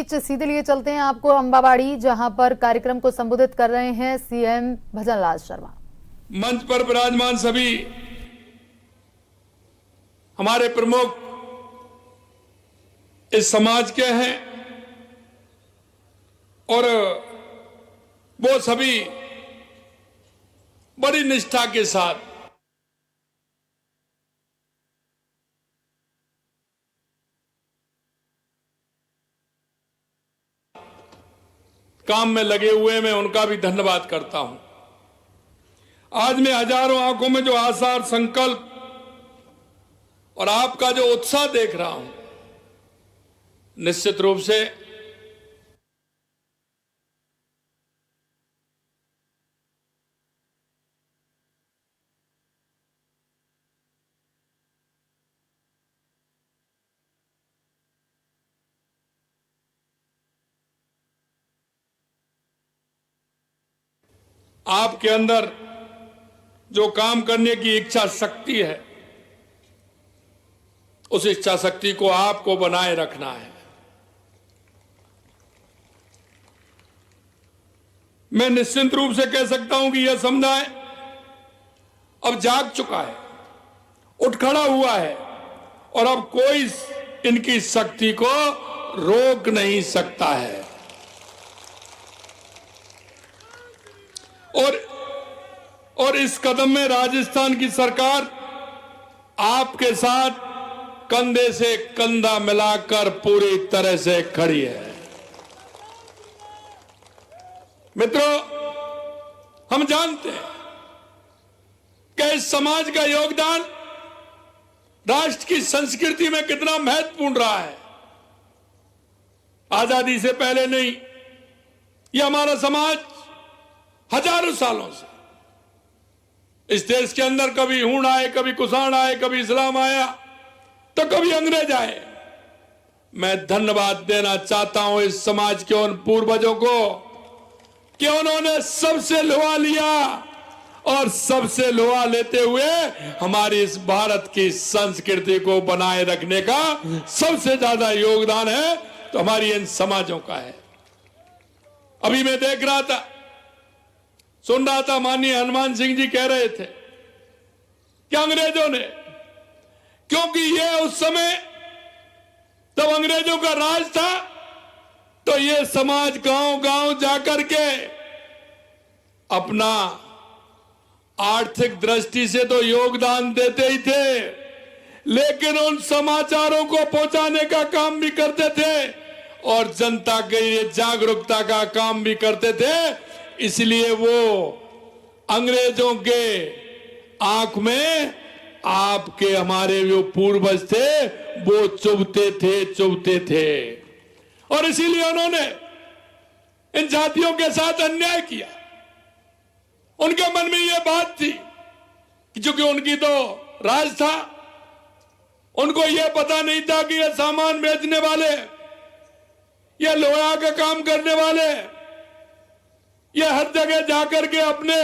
सीधे लिए चलते हैं आपको अंबाबाड़ी, जहां पर कार्यक्रम को संबोधित कर रहे हैं सीएम भजनलाल शर्मा। मंच पर विराजमान सभी हमारे प्रमुख इस समाज के हैं और वो सभी बड़ी निष्ठा के साथ काम में लगे हुए, मैं उनका भी धन्यवाद करता हूं। आज मैं हजारों आंखों में जो आशा और संकल्प और आपका जो उत्साह देख रहा हूं, निश्चित रूप से आपके अंदर जो काम करने की इच्छा शक्ति है, उस इच्छा शक्ति को आपको बनाए रखना है। मैं निश्चित रूप से कह सकता हूं कि यह समुदाय अब जाग चुका है, उठ खड़ा हुआ है और अब कोई इनकी शक्ति को रोक नहीं सकता है। और इस कदम में राजस्थान की सरकार आपके साथ कंधे से कंधा मिलाकर पूरी तरह से खड़ी है। मित्रों, हम जानते हैं कि इस समाज का योगदान राष्ट्र की संस्कृति में कितना महत्वपूर्ण रहा है। आजादी से पहले नहीं, यह हमारा समाज हजारों सालों से इस देश के अंदर कभी हूण आए, कभी कुषाण आए, कभी इस्लाम आया तो कभी अंग्रेज आए। मैं धन्यवाद देना चाहता हूं इस समाज के उन पूर्वजों को कि उन्होंने सबसे लोहा लिया और सबसे लोहा लेते हुए हमारी इस भारत की संस्कृति को बनाए रखने का सबसे ज्यादा योगदान है तो हमारी इन समाजों का है। अभी मैं देख रहा था, सुन रहा था, माननीय हनुमान सिंह जी कह रहे थे कि अंग्रेजों ने, क्योंकि ये उस समय जब अंग्रेजों का राज था तो ये समाज गांव गांव जाकर के अपना आर्थिक दृष्टि से तो योगदान देते ही थे, लेकिन उन समाचारों को पहुंचाने का काम भी करते थे और जनता के लिए जागरूकता का काम भी करते थे। इसलिए वो अंग्रेजों के आंख में आपके हमारे जो पूर्वज थे वो चुभते थे और इसीलिए उन्होंने इन जातियों के साथ अन्याय किया। उनके मन में यह बात थी कि चूंकि उनकी तो राज था, उनको यह पता नहीं था कि ये सामान बेचने वाले, ये लोहा का काम करने वाले, ये हर जगह जाकर के अपने